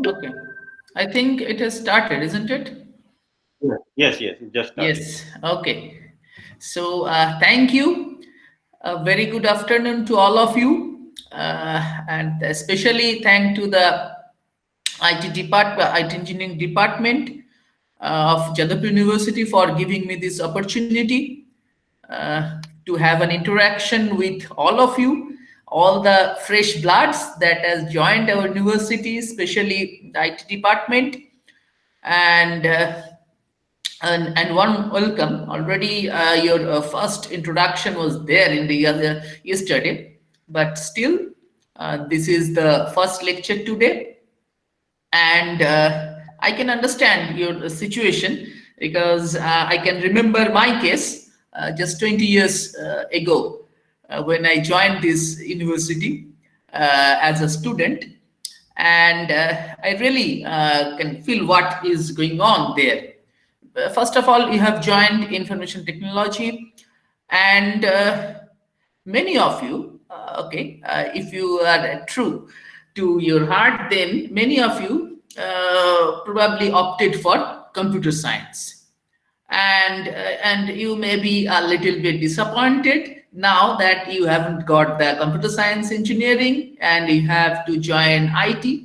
Okay. I think it has started, isn't it? Yes, yes, it just started. Yes. Okay. So thank you. A very good afternoon to all of you, and especially thank to the IT department, IT engineering department of Jadavpur University for giving me this opportunity to have an interaction with all of you, all the fresh bloods that has joined our university, especially the IT department, and and one welcome. Already, your first introduction was there in the other yesterday, but still, this is the first lecture today, and I can understand your situation because I can remember my case just 20 years ago when I joined this university as a student, and I really can feel what is going on there. First of all, you have joined information technology, and many of you, if you are true to your heart, then many of you probably opted for computer science, and you may be a little bit disappointed now that you haven't got the computer science engineering and you have to join IT.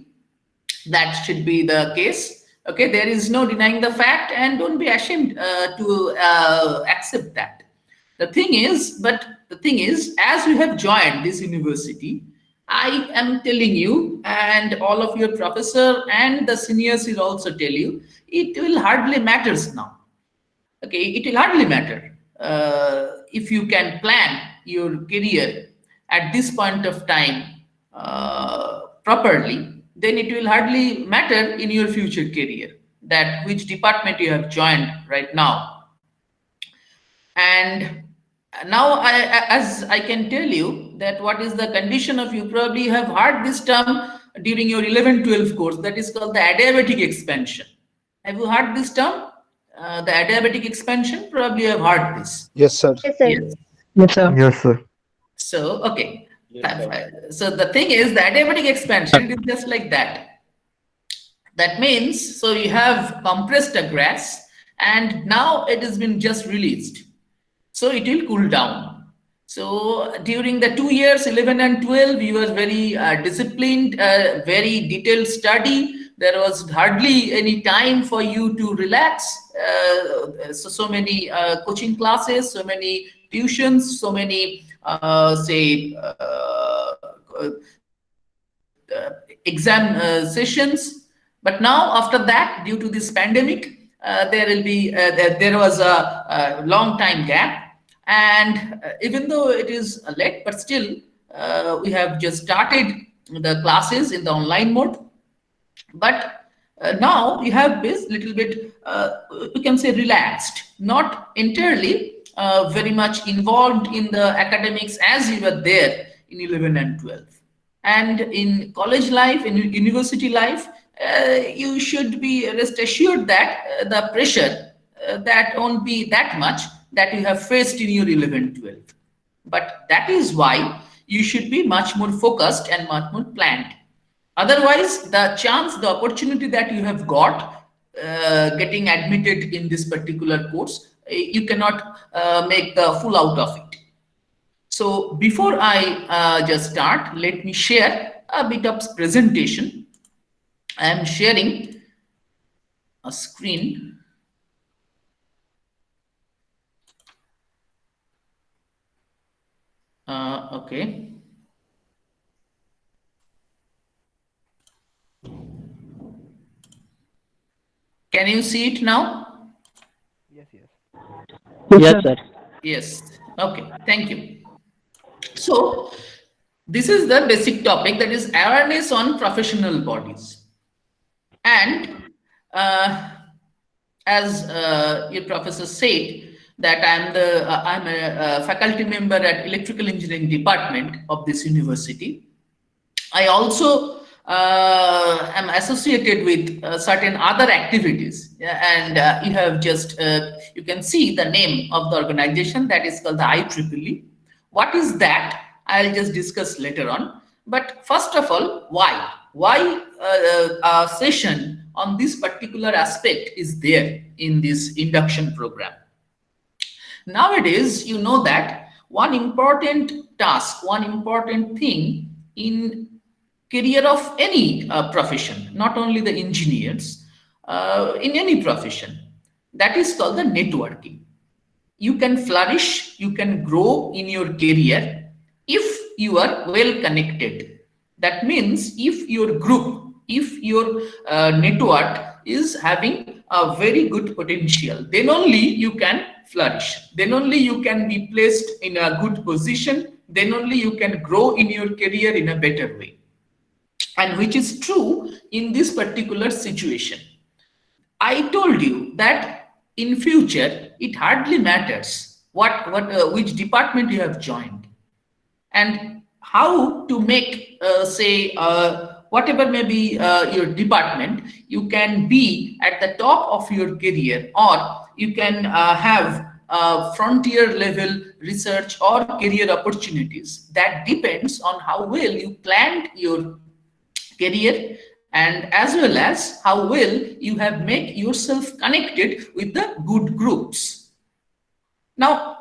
That should be the case. Okay, there is no denying the fact, and don't be ashamed to accept that. The thing is, as you have joined this university, I am telling you, and all of your professor and the seniors will also tell you, it will hardly matters now. Okay, it will hardly matter if you can plan your career at this point of time properly, then it will hardly matter in your future career that which department you have joined right now. And now as I can tell you that what is the condition of, you probably have heard this term during your 11-12 course, that is called the adiabatic expansion. Have you heard this term? The adiabatic expansion, probably you have heard this. Yes, sir. Yes, sir. Yes. Yes, sir. Yes, sir. So, okay. Yes, sir. So the thing is, the adiabatic expansion is just like that. That means, so you have compressed a gas and now it has been just released. So it will cool down. So during the 2 years, 11 and 12, you were very disciplined, very detailed study. There was hardly any time for you to relax. So many coaching classes, so many tuitions, so many exam sessions. But now, after that, due to this pandemic, there was a long time gap, and even though it is late, but still we have just started the classes in the online mode. But now you have this little bit, we can say, relaxed, not entirely very much involved in the academics as you were there in 11 and 12. And in college life, in university life, you should be rest assured that the pressure that won't be that much that you have faced in your 11, 12. But that is why you should be much more focused and much more planned. Otherwise, the chance, the opportunity that you have got getting admitted in this particular course, you cannot make the full out of it. So before I just start, let me share a bit of presentation. I am sharing a screen. Okay. Can you see it now? Yes, Yes, sir. Yes. Okay. Thank you. So this is the basic topic, that is awareness on professional bodies. And as your professor said, that I'm a faculty member at electrical engineering department of this university. I also am associated with certain other activities, and you have just you can see the name of the organization, that is called the IEEE. What is that? I'll just discuss later on. But first of all, why? why a session on this particular aspect is there in this induction program. Nowadays, you know that one important task, one important thing in career of any profession, not only the engineers, in any profession, that is called the networking. You can flourish, you can grow in your career if you are well connected. That means if your group, if your network is having a very good potential, then only you can flourish. Then only you can be placed in a good position. Then only you can grow in your career in a better way. And which is true in this particular situation. I told you that in future it hardly matters which department you have joined and how to make say whatever may be your department, you can be at the top of your career, or you can have frontier level research or career opportunities. That depends on how well you planned your career, and as well as how well you have made yourself connected with the good groups. Now,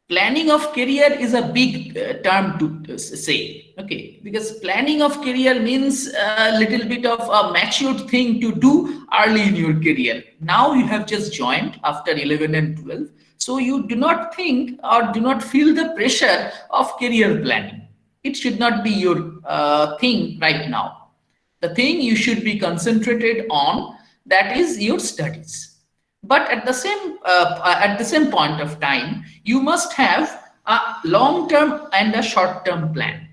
planning of career is a big term to say, okay, because planning of career means a little bit of a matured thing to do early in your career. Now you have just joined after 11 and 12, so you do not think or do not feel the pressure of career planning. It should not be your thing right now. The thing you should be concentrated on, that is your studies. But at the same point of time, you must have a long-term and a short-term plan.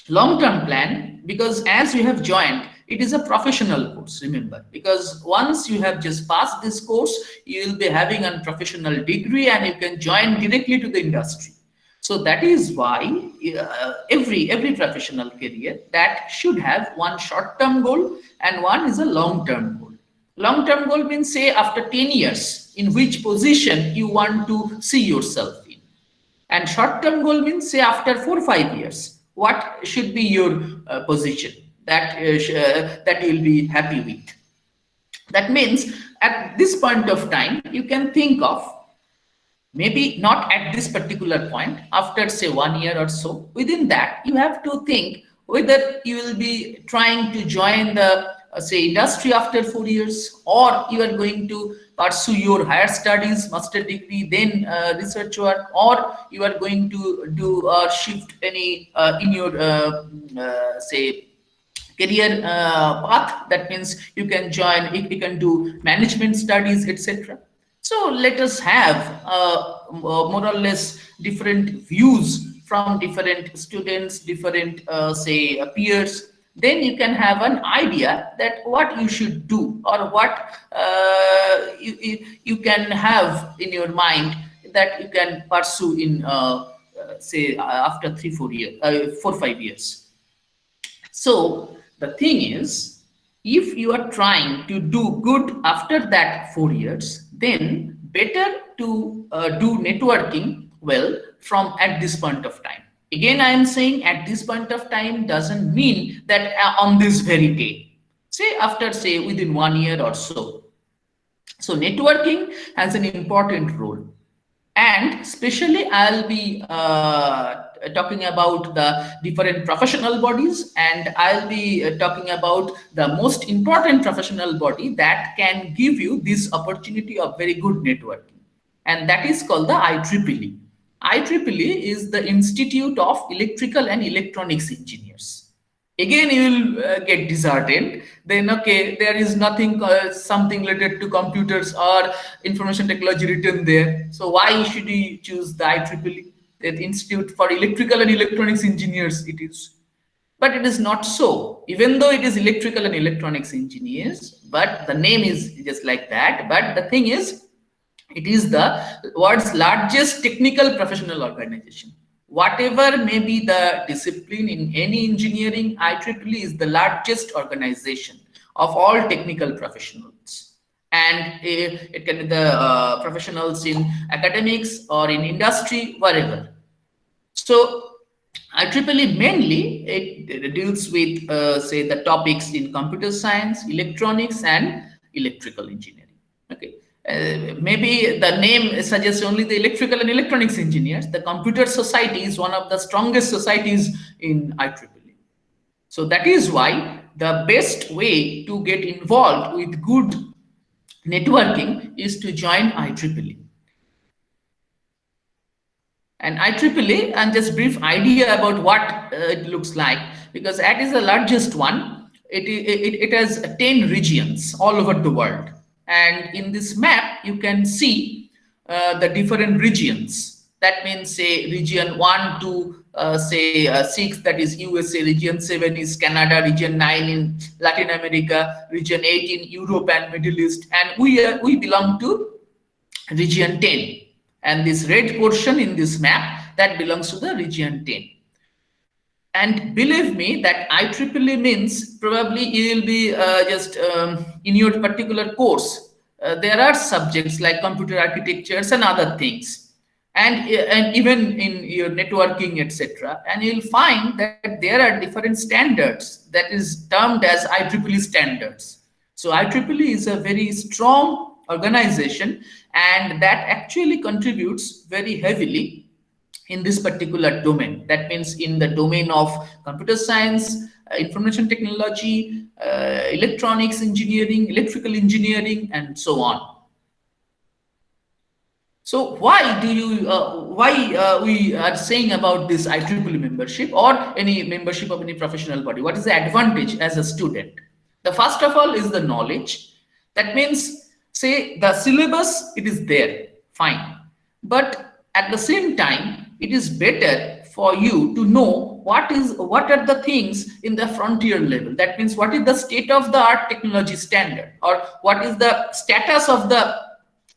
Long-term plan, because as you have joined, it is a professional course, remember, because once you have just passed this course, you will be having a professional degree and you can join directly to the industry. So that is why every professional career that should have one short-term goal and one is a long-term goal. Long-term goal means, say, after 10 years, in which position you want to see yourself in. And short-term goal means, say, after 4 or 5 years, what should be your position that you'll be happy with. That means at this point of time, you can think of, maybe not at this particular point, after say 1 year or so, within that, you have to think whether you will be trying to join the say industry after 4 years, or you are going to pursue your higher studies, master degree, then research work, or you are going to do shift any in your say career path. That means you can join, you can do management studies, etc. So let us have more or less different views from different students, different say peers. Then you can have an idea that what you should do, or what you can have in your mind that you can pursue in say after 4 or 5 years. So the thing is, if you are trying to do good after that 4 years, then better to do networking well from at this point of time. Again, I am saying at this point of time doesn't mean that on this very day, say after say within 1 year or so. So networking has an important role. And especially I'll be talking about the different professional bodies, and I'll be talking about the most important professional body that can give you this opportunity of very good networking. And that is called the IEEE. IEEE is the Institute of Electrical and Electronics Engineers. Again, you will get disheartened. Then, okay, there is nothing, something related to computers or information technology written there. So why should you choose the IEEE? The Institute for Electrical and Electronics Engineers it is. But it is not so. Even though it is electrical and electronics engineers, but the name is just like that. But the thing is, it is the world's largest technical professional organization. Whatever may be the discipline in any engineering, IEEE is the largest organization of all technical professionals. And it can be the professionals in academics or in industry, wherever. So IEEE mainly it deals with say the topics in computer science, electronics, and electrical engineering. Okay, maybe the name suggests only the electrical and electronics engineers. The computer society is one of the strongest societies in IEEE. So that is why the best way to get involved with good networking is to join IEEE. And IEEE, and just brief idea about what it looks like, because that is the largest one. It has 10 regions all over the world. And in this map, you can see the different regions. That means, say, region 1 to say 6, that is USA, region 7 is Canada, region 9 in Latin America, region 8 in Europe and Middle East. And we belong to region 10. And this red portion in this map, that belongs to the region 10. And believe me that IEEE means probably you will be just in your particular course. There are subjects like computer architectures and other things, and even in your networking, etc. And you'll find that there are different standards that is termed as IEEE standards. So IEEE is a very strong organization, and that actually contributes very heavily in this particular domain. That means in the domain of computer science, information technology, electronics engineering, electrical engineering, and so on. So why do you we are saying about this IEEE membership or any membership of any professional body? What is the advantage as a student? The first of all is the knowledge. That means, say, the syllabus, it is there, fine. But at the same time, it is better for you to know what are the things in the frontier level. That means what is the state of the art technology standard, or what is the status of the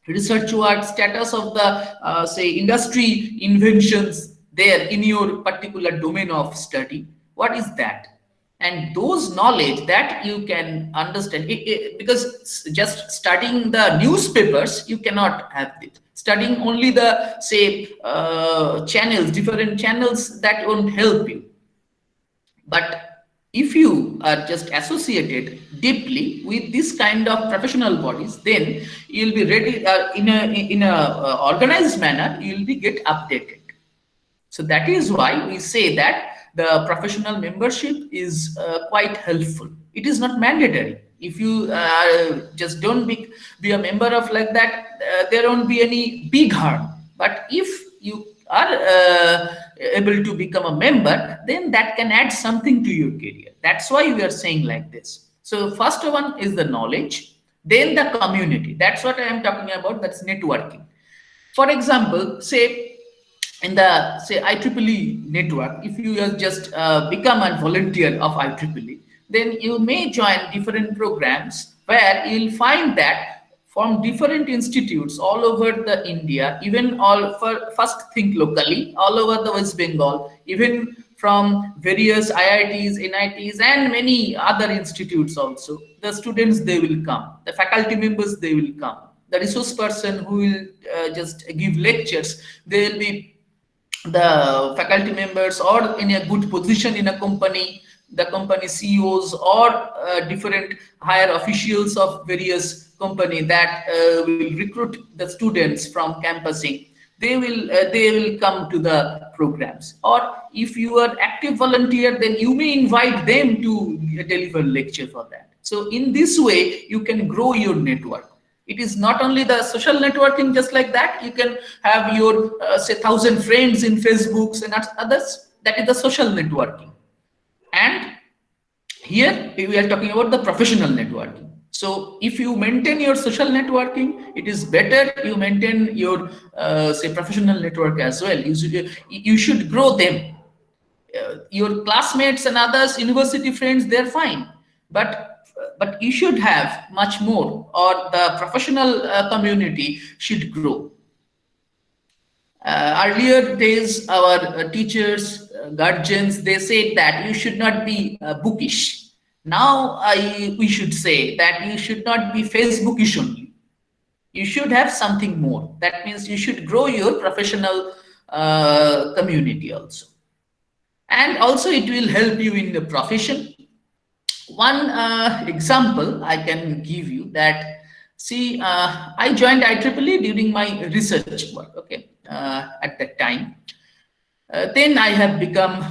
research work, status of the say industry inventions there in your particular domain of study. What is that? And those knowledge that you can understand, because just studying the newspapers, you cannot have it. Studying only the, say, channels, different channels, that won't help you. But if you are just associated deeply with this kind of professional bodies, then you'll be ready in a organized manner, you'll be get updated. So that is why we say that the professional membership is quite helpful. It is not mandatory. If you just don't be a member of like that, there won't be any big harm. But if you are able to become a member, then that can add something to your career. That's why we are saying like this. So first one is the knowledge, then the community. That's what I am talking about. That's networking. For example, say in the IEEE network, if you just become a volunteer of IEEE, then you may join different programs where you'll find that from different institutes all over the India, even first think locally, all over the West Bengal, even from various IITs, NITs, and many other institutes also. The students, they will come. The faculty members, they will come. The resource person who will just give lectures, they will be the faculty members or in a good position in a company, the company CEOs or different higher officials of various company that will recruit the students from campusing. They will come to the programs. Or if you are active volunteer, then you may invite them to deliver lecture for that. So in this way, you can grow your network. It is not only the social networking, just like that. You can have your say 1,000 friends in Facebooks and others. That is the social networking. And here we are talking about the professional networking. So if you maintain your social networking, it is better you maintain your say professional network as well. You should grow them. Your classmates and others, university friends, they're fine, but you should have much more, or the professional community should grow. Earlier days, our teachers, guardians, they said that you should not be bookish. Now we should say that you should not be Facebookish only. You should have something more. That means you should grow your professional community also. and also it will help you in the profession. One example I can give you that, see, I joined IEEE during my research work, okay, at that time. Then I have become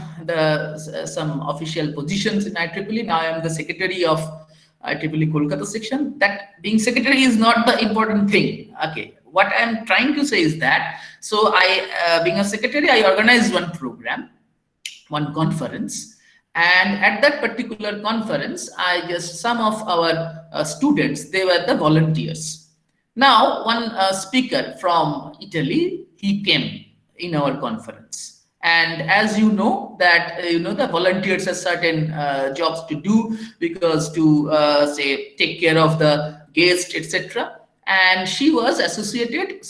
some official positions in IEEE. Now I am the secretary of IEEE Kolkata section. That being secretary is not the important thing. Okay, what I am trying to say is that, so I, being a secretary, I organized one program, one conference, and at that particular conference, some of our students, they were the volunteers. Now, one speaker from Italy, he came in our conference. And as you know that, the volunteers have certain jobs to do, because to say, take care of the guest, etc. And she was associated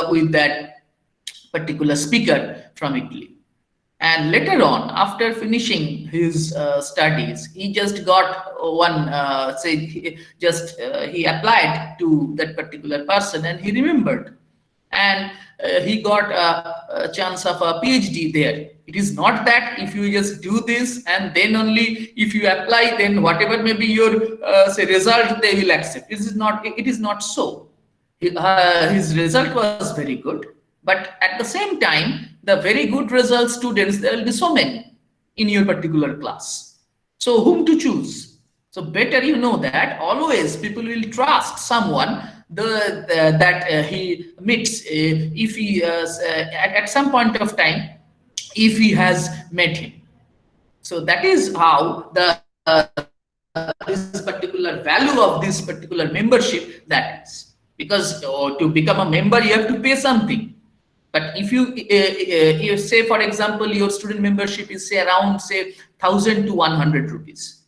with that particular speaker from Italy. And later on, after finishing his studies, he just got one, he applied to that particular person, and he remembered. And he got a chance of a PhD there. It is not that if you just do this and then only if you apply, then whatever may be your result, they will accept. It is not so. His result was very good. But at the same time, the very good result students, there will be so many in your particular class. So whom to choose? So better you know that always people will trust someone that he meets if he at some point of time, if he has met him. So that is how this particular value of this particular membership, that is. Because to become a member, you have to pay something. But if you say, for example, your student membership is say around say 1,000 to 100 rupees.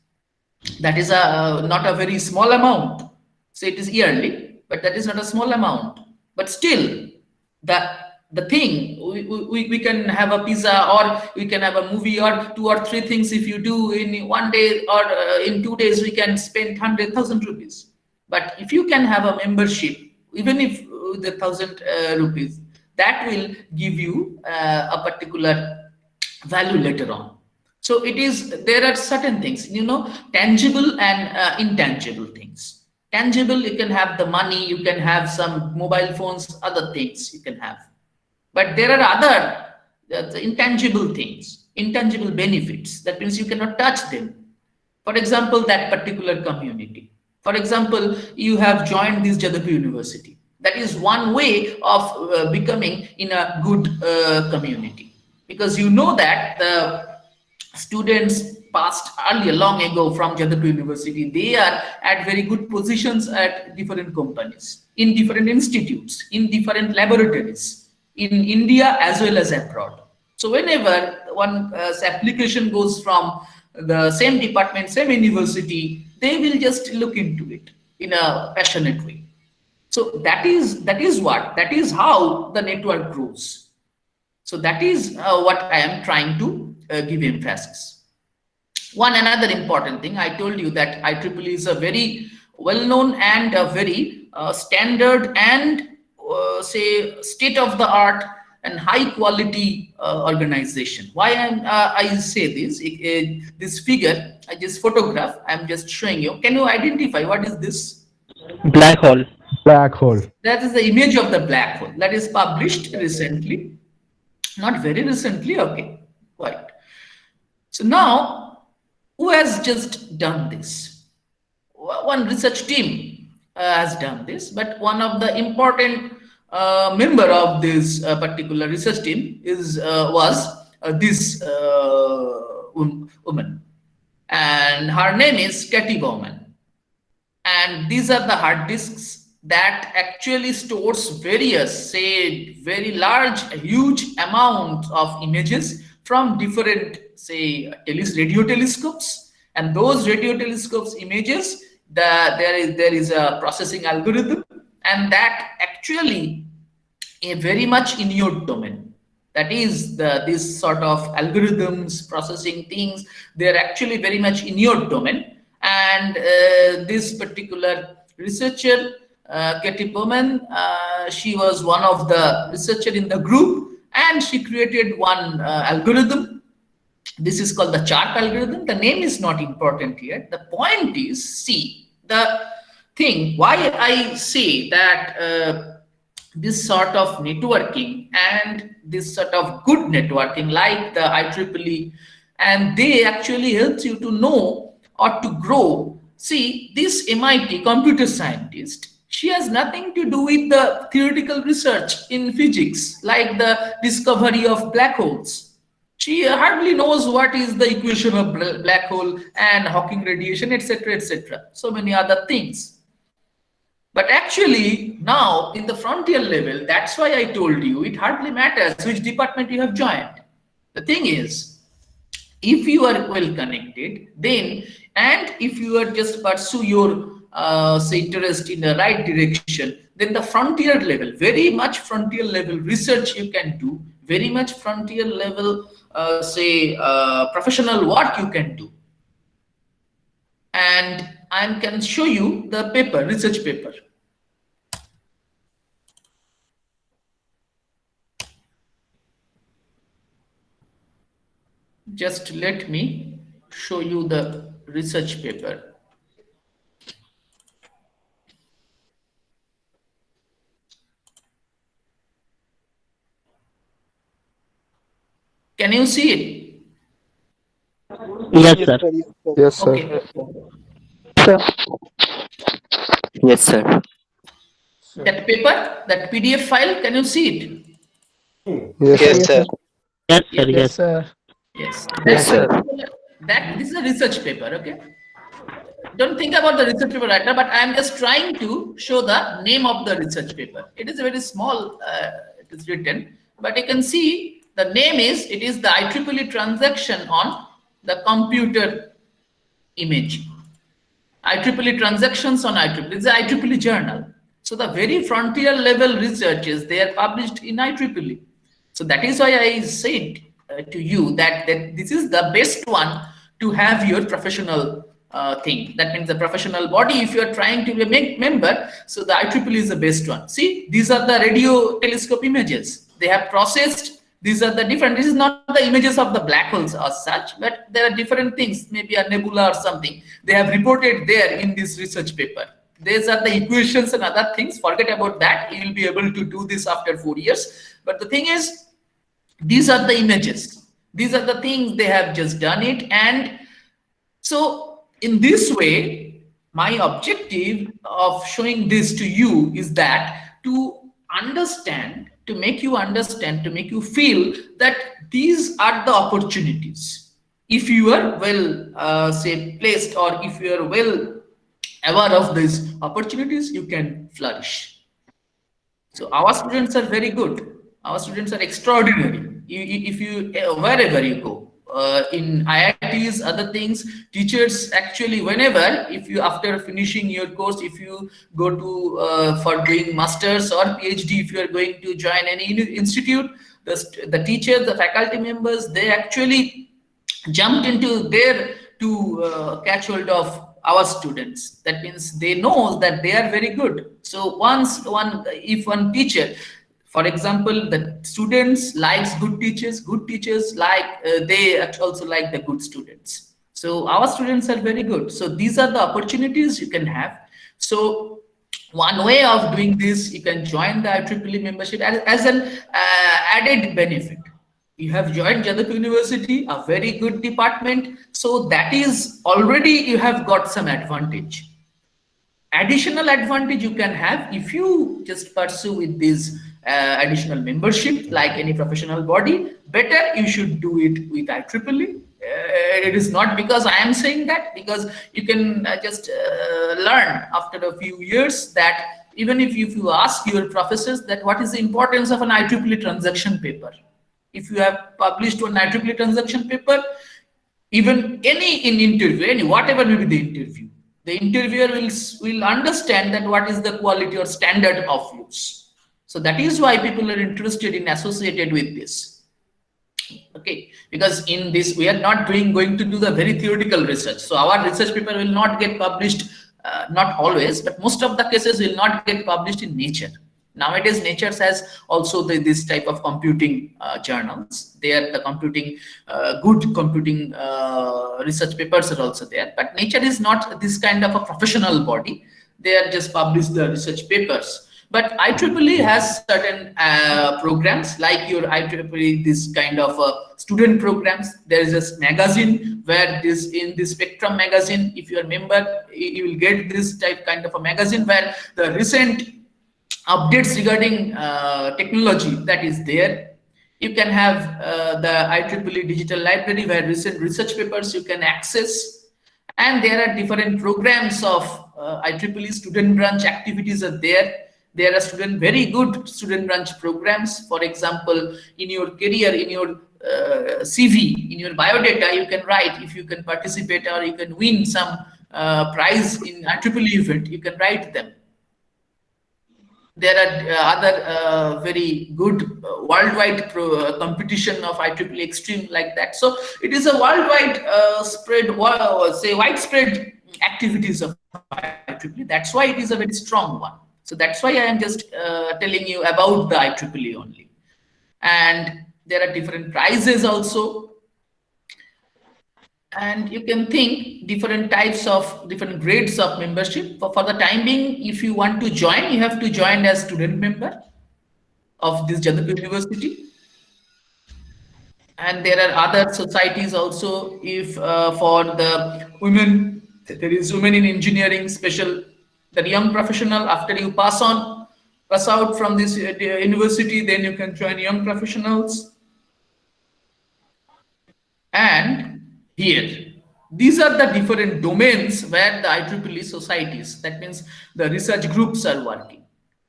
That is not a very small amount. So it is yearly, but that is not a small amount. But still, the thing, we can have a pizza, or we can have a movie, or 2 or 3 things if you do in one day, or in 2 days, we can spend 100,000 rupees. But if you can have a membership, even if the 1,000 rupees, that will give you a particular value later on. So there are certain things, tangible and intangible things. Tangible, you can have the money, you can have some mobile phones, other things you can have. But there are other intangible things, intangible benefits. That means you cannot touch them. For example, that particular community. For example, you have joined this Jadavpur University. That is one way of becoming in a good community, because you know that the students passed earlier, long ago, from Jadavpur University, they are at very good positions at different companies, in different institutes, in different laboratories, in India as well as abroad. So whenever one application goes from the same department, same university, they will just look into it in a passionate way. So that is how the network grows. So that is what I am trying to give emphasis. One another important thing, I told you that IEEE is a very well-known and a very standard and say state-of-the-art and high-quality organization. Why I say this? This figure, I just photograph. I'm just showing you. Can you identify what is this? Black hole. Black hole. That is the image of the black hole that is published recently. Not very recently, okay, quite. So now, who has just done this? One research team has done this, but one of the important member of this particular research team was this woman, and her name is Katie Bowman. And these are the hard disks that actually stores various, say, very large, huge amount of images from different, say, radio telescopes. And those radio telescopes images, there is a processing algorithm, and that actually very much in your domain. That is this sort of algorithms, processing things, they're actually very much in your domain. And this particular researcher, Katie Bowman, she was one of the researcher in the group, and she created one algorithm This is called the CHARP algorithm. The name is not important here. The point is, see, the thing why I say that this sort of networking and this sort of good networking like the IEEE, and they actually helps you to know or to grow. See, this MIT computer scientist, she has nothing to do with the theoretical research in physics, like the discovery of black holes. She hardly knows what is the equation of black hole and Hawking radiation, etc., etc. So many other things. But actually, now in the frontier level, that's why I told you it hardly matters which department you have joined. The thing is, if you are well connected, then, and if you are just pursue your say interest in the right direction, then the frontier level, very much frontier level research you can do, very much frontier level professional work you can do. And I can show you the paper, research paper. Just let me show you the research paper. Can you see it? Yes, sir. Yes, sir. Okay. Yes, sir. That paper, that PDF file, can you see it? Yes, sir. Yes, sir. Yes. sir. Yes. Yes, sir. This is a research paper, okay? Don't think about the research paper right now, but I am just trying to show the name of the research paper. It is a very small, it is written, but you can see the name is, it is the IEEE transaction on the computer image. IEEE transactions on IEEE. It's the IEEE journal. So the very frontier level researches, they are published in IEEE. So that is why I said to you that this is the best one to have your professional thing. That means the professional body, if you are trying to be a member, so the IEEE is the best one. See, these are the radio telescope images. They have processed, these are the different, this is not the images of the black holes as such, but there are different things, maybe a nebula or something. They have reported there in this research paper. These are the equations and other things. Forget about that. You will be able to do this after 4 years. But the thing is, these are the images. These are the things they have just done it. And so in this way, my objective of showing this to you is that to understand, to make you understand, to make you feel that these are the opportunities. If you are well, say, placed, or if you are well aware of these opportunities, you can flourish. So our students are very good. Our students are extraordinary. If you wherever you go, in IITs, other things, teachers actually, whenever, if you after finishing your course, if you go to for doing masters or PhD, if you are going to join any institute, the teachers, the faculty members, they actually jumped into there to catch hold of our students. That means they know that they are very good. So if one teacher, for example, the students likes good teachers like they also like the good students. So our students are very good. So these are the opportunities you can have. So one way of doing this, you can join the IEEE membership as an added benefit. You have joined Jadavpur University, a very good department. So that is already you have got some advantage. Additional advantage you can have if you just pursue with this additional membership like any professional body. Better you should do it with IEEE. It is not because I am saying that, because you can just learn after a few years that even if you ask your professors that what is the importance of an IEEE transaction paper. If you have published one IEEE transaction paper, even any interview, whatever may be the interviewer will understand that what is the quality or standard of use. So that is why people are interested in associated with this. Okay, because in this we are not going to do the very theoretical research. So our research paper will not get published, not always, but most of the cases will not get published in Nature. Nowadays, Nature has also this type of computing journals. They are the computing, good computing research papers are also there. But Nature is not this kind of a professional body. They are just publish the research papers. But IEEE has certain programs like your IEEE, this kind of student programs. There is a magazine where this in the Spectrum magazine, if you are a member, you will get this kind of a magazine where the recent updates regarding technology that is there. You can have the IEEE digital library where recent research papers you can access, and there are different programs of IEEE student branch activities are there. There are very good student branch programs. For example, in your career, in your CV, in your biodata, you can write if you can participate or you can win some prize in IEEE event, you can write them. There are other very good worldwide competition of IEEE Extreme like that. So it is a worldwide widespread activities of IEEE. That's why it is a very strong one. So that's why I am just telling you about the IEEE only. And there are different prizes also. And you can think different types of different grades of membership. For the time being, if you want to join, you have to join as student member of this Jadavpur University. And there are other societies also. If for the women, there is Women in Engineering special, the young professional. After you pass out from this university, then you can join young professionals. And here, these are the different domains where the IEEE societies, that means the research groups are working.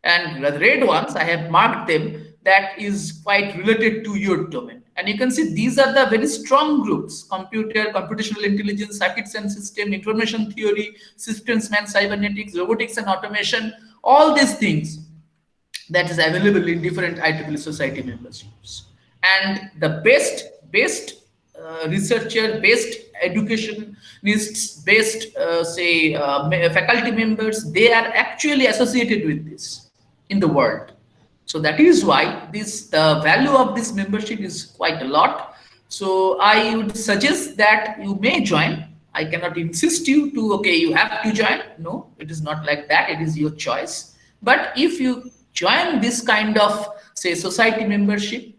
And the red ones, I have marked them, that is quite related to your domain. And you can see these are the very strong groups: computational intelligence, circuits and system, information theory, systems and cybernetics, robotics and automation, all these things that is available in different IEEE society memberships. And the best researcher, best educationists, best faculty members, they are actually associated with this in the world. So that is why the value of this membership is quite a lot. So I would suggest that you may join. I cannot insist you to, okay, you have to join. No, it is not like that. It is your choice. But if you join this kind of, say, society membership,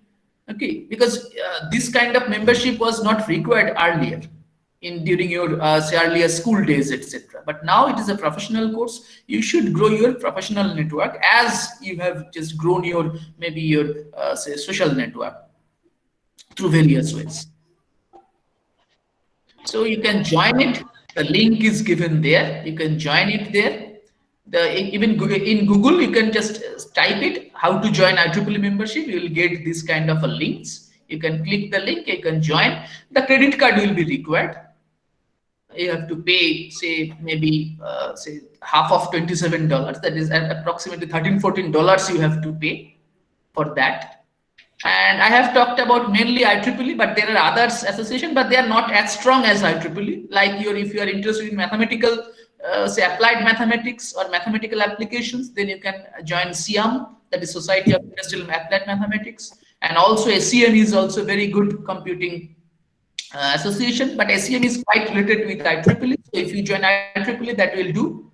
okay, because this kind of membership was not required earlier during your earlier school days, etc. But now it is a professional course. You should grow your professional network as you have just grown your say social network through various ways. So you can join it. The link is given there. You can join it there. Even in Google, you can just type it, how to join IEEE membership. You will get this kind of a links. You can click the link, you can join. The credit card will be required. You have to pay, say, maybe say half of $27. That is approximately $13–14 you have to pay for that. And I have talked about mainly IEEE, but there are others association, but they are not as strong as IEEE. Like if you are interested in mathematical, say applied mathematics or mathematical applications, then you can join SIAM, that is Society of Industrial and Applied Mathematics. And also SEM is also very good computing association, but SEM is quite related with IEEE. So if you join IEEE, that will do.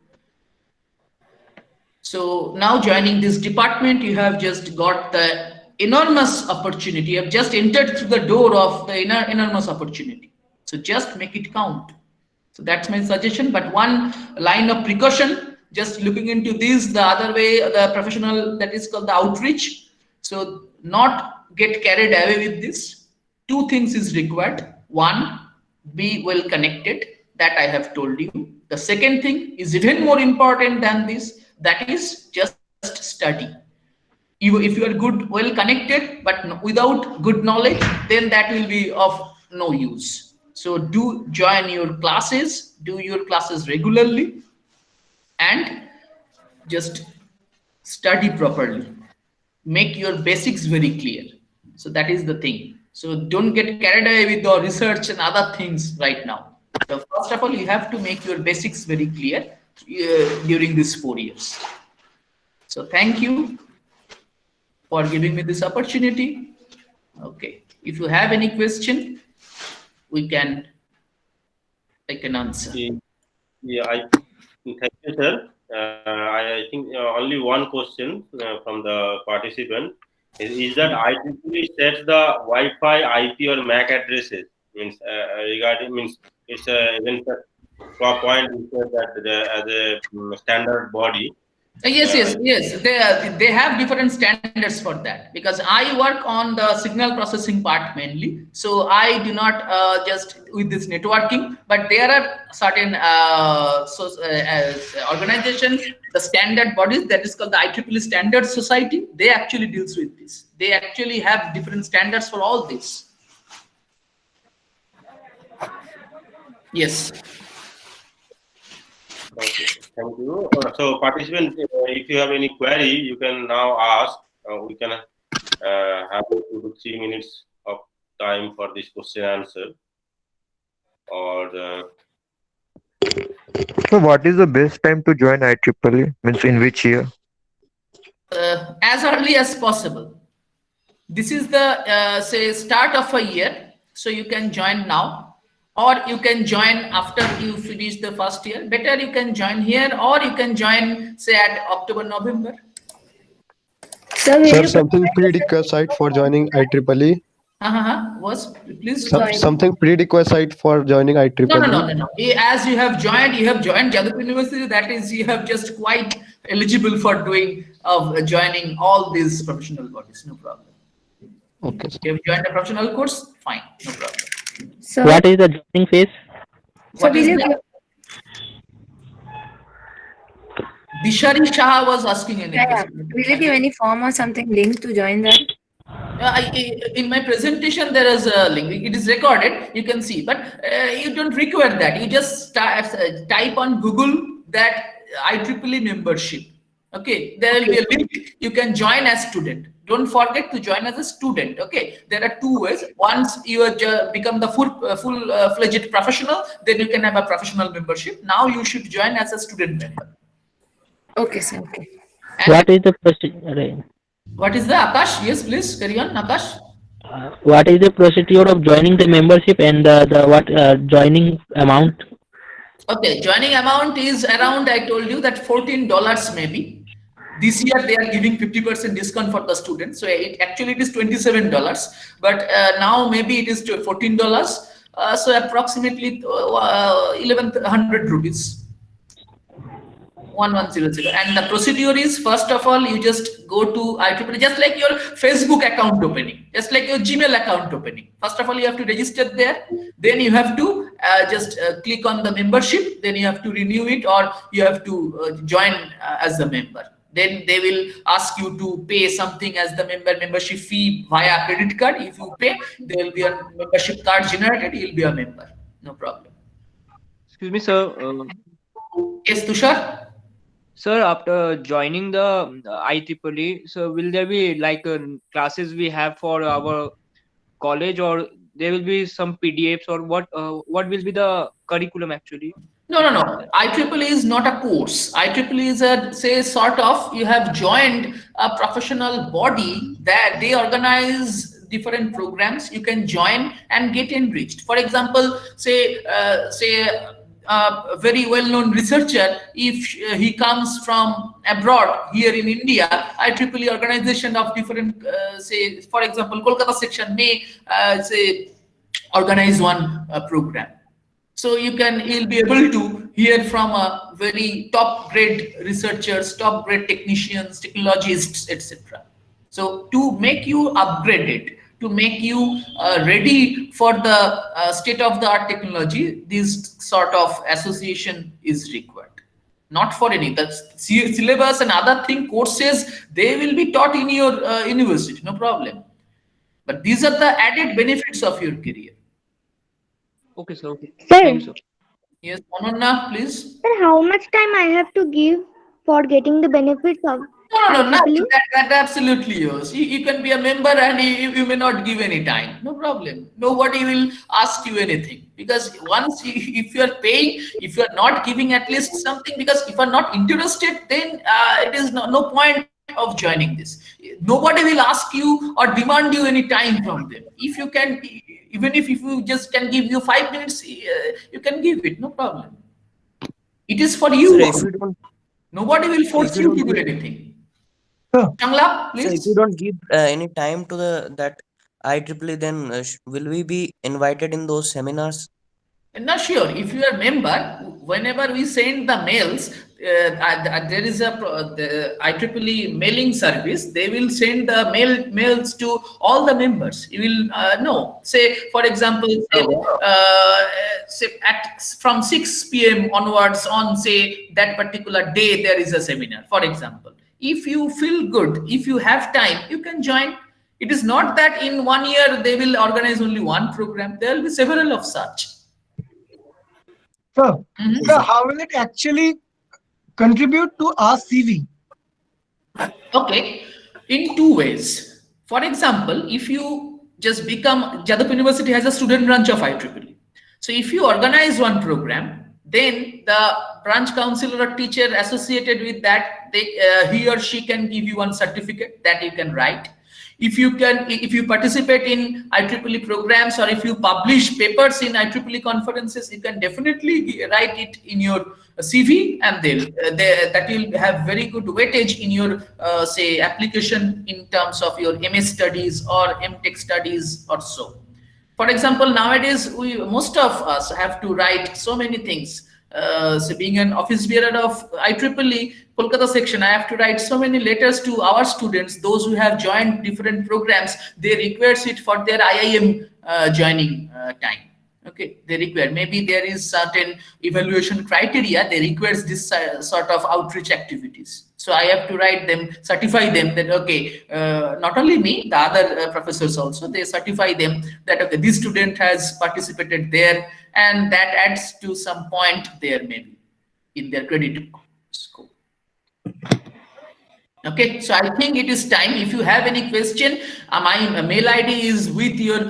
So now joining this department, you have just got the enormous opportunity. You have just entered through the door of the enormous opportunity. So just make it count. So that's my suggestion. But one line of precaution, just looking into this, the other way, the professional, that is called the outreach. So not get carried away with this. Two things is required. One, be well connected. That I have told you. The second thing is even more important than this. That is just study. If you are good, well connected, but without good knowledge, then that will be of no use. So do join your classes, do your classes regularly, and just study properly. Make your basics very clear. So that is the thing. So don't get carried away with the research and other things right now. So first of all, you have to make your basics very clear during these 4 years. So thank you. for giving me this opportunity. Okay, if you have any question, I can answer. Yeah, thank you, sir. I think only one question from the participant is that IEEE sets the Wi-Fi, IP, or MAC addresses. Means regarding means it's even top point is that as a standard body. Yes. They have different standards for that, because I work on the signal processing part mainly. So I do not just with this networking, but there are certain organizations, the standard bodies that is called the IEEE Standard Society. They actually deals with this. They actually have different standards for all this. Yes. Okay, thank you. So, participant, if you have any query, you can now ask. We can have 2 to 3 minutes of time for this question answer. Or So what is the best time to join IEEE? Means in which year? As early as possible. This is the say start of a year, so you can join now, or you can join after you finish the first year. Better you can join here, or you can join say at October, November. Sir, something prerequisite for joining IEEE? Was please. Something prerequisite for joining IEEE? No. As you have joined Jadavpur University. That is, you have just quite eligible for doing joining all these professional bodies. No problem. Okay. You have joined a professional course, fine, no problem. So what is the joining phase? What is that? Dishari Shah was asking any question. Will you give any form or something link to join that? In my presentation, there is a link. It is recorded. You can see, but you don't require that. You just type on Google that IEEE membership. Okay, there will be a link. You can join as student. Don't forget to join as a student. Okay, there are 2 ways. Once you become the full-fledged professional, then you can have a professional membership. Now you should join as a student member. Okay, sir. Okay. And What is the procedure? what is the Akash? Yes, please carry on, Akash. What is the procedure of joining the membership and the joining amount? Okay, joining amount is around, I told you that $14 maybe. This year they are giving 50% discount for the students. So it is $27, but now maybe it is $14. So approximately 1100 rupees. 1100. And the procedure is, first of all, you just go to IEEE, just like your Facebook account opening, just like your Gmail account opening. First of all, you have to register there. Then you have to just click on the membership. Then you have to renew it, or you have to join as a member. Then they will ask you to pay something as the membership fee via credit card. If you pay, there will be a membership card generated. You'll be a member. No problem. Excuse me, sir. Yes, Tushar? Sir, after joining the IEEE, so will there be like classes we have for our college, or there will be some PDFs, or what will be the curriculum actually? No. IEEE is not a course. IEEE is sort of, you have joined a professional body that they organize different programs. You can join and get enriched. For example, say a very well-known researcher, if he comes from abroad here in India, IEEE organization of different, say, for example, Kolkata section may organize one program. So you'll be able to hear from a very top grade researchers, top grade technicians, technologists, etc. So to make you upgraded, to make you ready for the state-of-the-art technology, this sort of association is required. Not for any, the syllabus and other courses, they will be taught in your university, no problem. But these are the added benefits of your career. Okay, sir. Okay. Sir. Thank you, sir. Yes, Ananya, please. Sir, how much time I have to give for getting the benefits of No, IEEE? that's absolutely yours. You can be a member and you may not give any time. No problem. Nobody will ask you anything. Because once, if you are paying, if you are not giving at least something, because if you are not interested, then it is no point of joining this. Nobody will ask you or demand you any time from them. If you can, even if you just can give you 5 minutes, you can give it, no problem. It is for you. Sir, if you don't, Nobody will force if you you don't to do give, anything. Sir. Changlap, sir, if please. you don't give any time to that IEEE, then will we be invited in those seminars? Not sure. If you are a member, whenever we send the mails, there is the IEEE mailing service. They will send the mails to all the members. You will know. Say, for example, say from 6 p.m. onwards on, say that particular day there is a seminar. For example, if you feel good, if you have time, you can join. It is not that in 1 year they will organize only one program. There will be several of such. Sir, sir, how will it actually contribute to our CV? Okay, in two ways. For example, if you just become, Jadavpur University has a student branch of IEEE. So if you organize one program, then the branch counselor or teacher associated with that, he or she can give you one certificate that you can write. If you participate in IEEE programs, or if you publish papers in IEEE conferences, you can definitely write it in your CV, and that will have very good weightage in your say application in terms of your MS studies or MTech studies or so. For example, nowadays most of us have to write so many things. So being an office bearer of IEEE Kolkata section, I have to write so many letters to our students, those who have joined different programs. They require it for their IIM joining time. Okay, they require, maybe there is certain evaluation criteria, they require this sort of outreach activities. So I have to write them, certify them that, okay, not only me, the other professors also, they certify them that, okay, this student has participated there, and that adds to some point there maybe in their credit score. Okay, so I think it is time. If you have any question, my mail ID is with your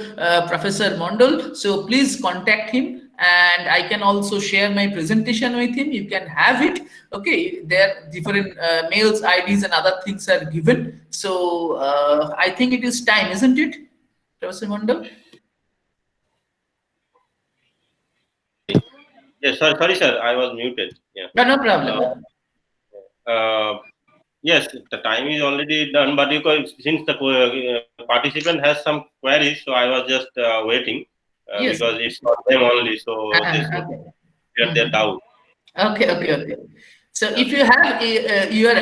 Professor Mondal. So please contact him, and I can also share my presentation with him. You can have it. Okay, there different mails, IDs, and other things are given. So I think it is time, isn't it, Professor Mondal? Yes, sorry, sir, I was muted. Yeah. No problem. Yes, the time is already done, but since the participant has some queries, so I was just waiting Yes. because it's not them only, so they should Okay. clear their doubt. Okay. So if you have your,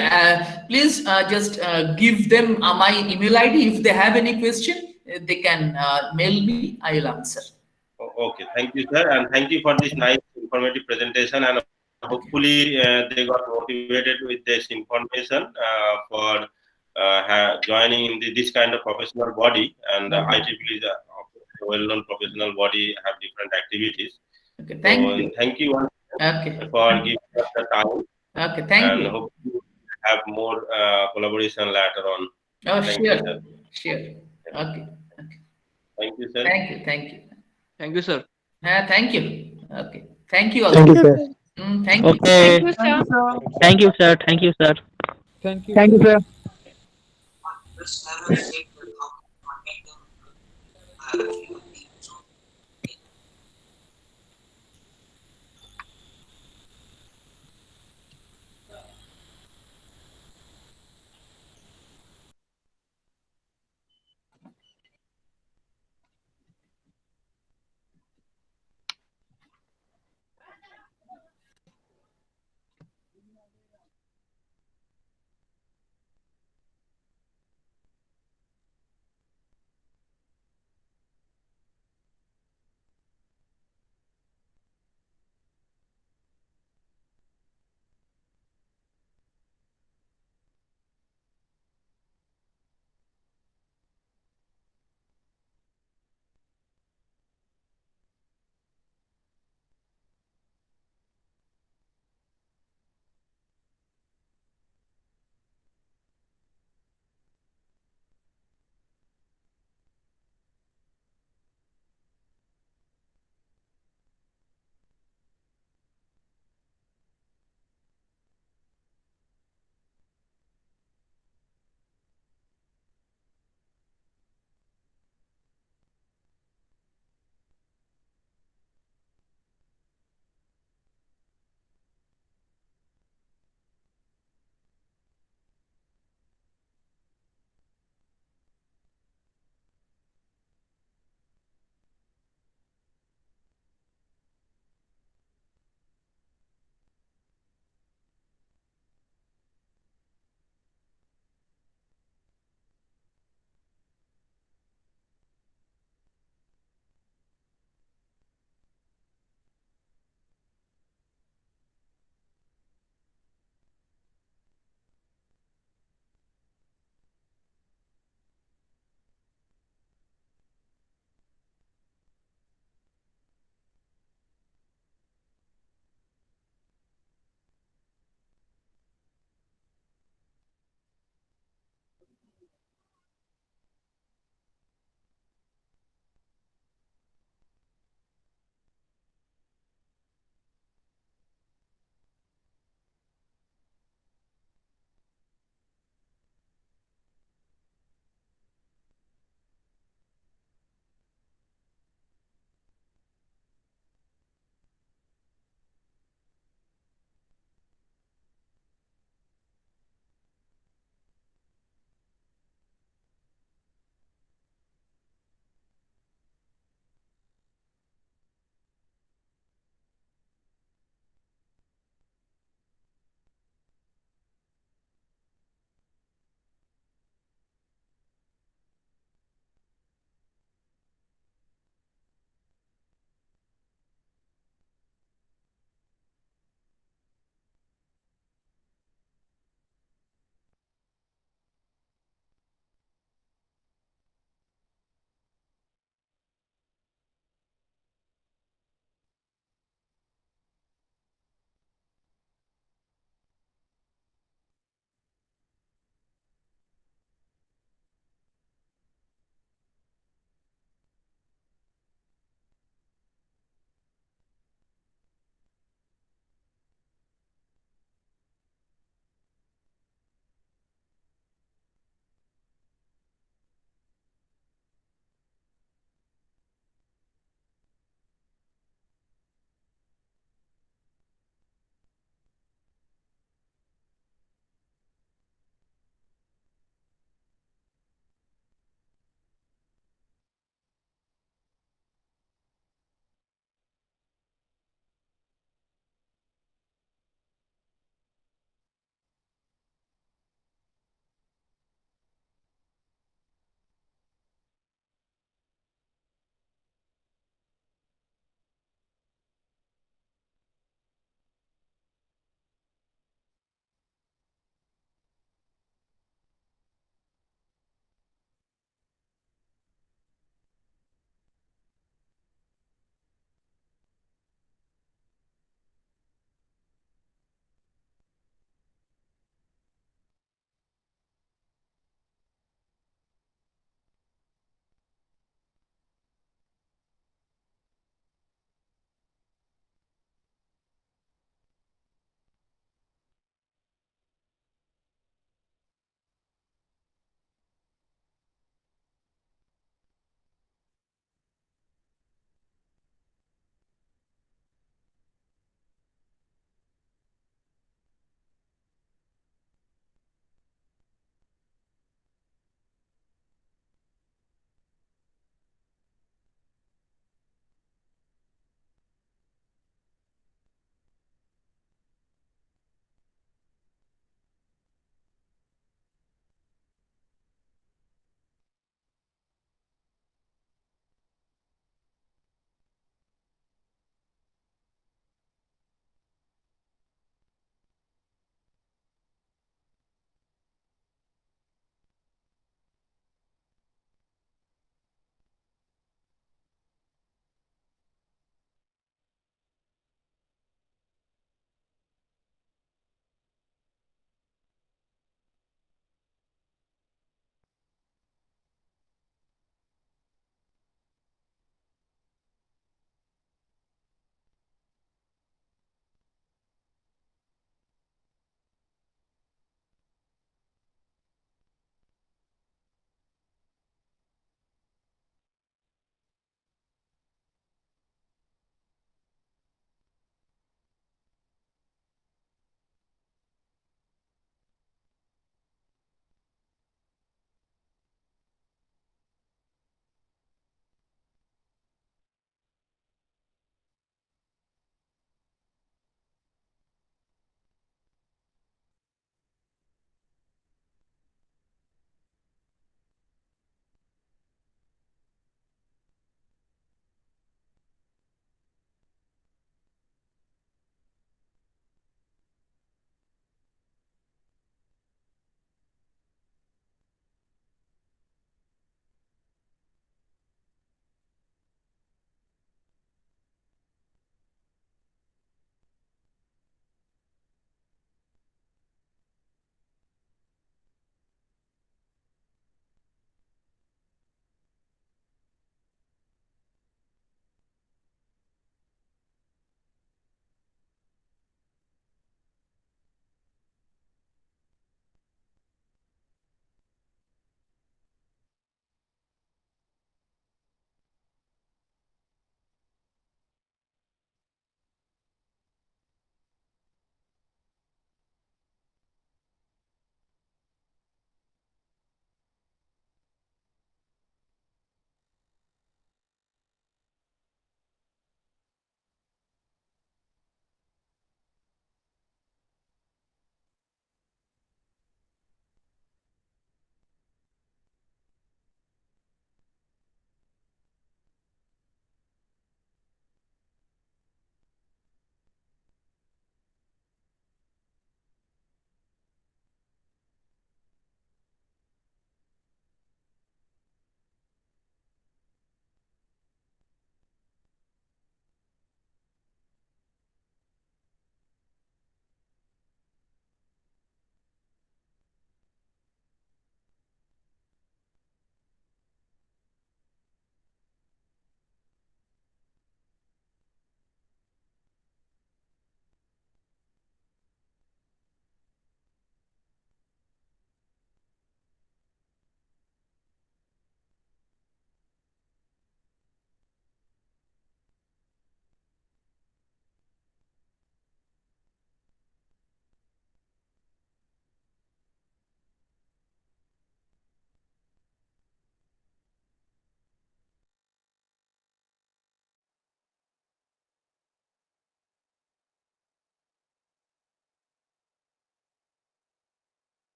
please just give them my email ID. If they have any question, they can mail me. I will answer. Okay, thank you, sir, and thank you for this nice informative presentation, and hopefully they got motivated with this information for joining in this kind of professional body, and IEEE is a well-known professional body, have different activities. Okay, thank you. Thank you once Okay. for giving us the time. Okay, thank and you. hope to have more collaboration later on. Oh, Thank sure. you, sir. Sure. Okay. Thank you, sir. Thank you. Thank you, sir. Thank you. Okay. Thank you all. Thank you, sir. Thank you. Okay. Thank you, sir. Thank you, sir. Thank you, sir. Thank you, sir.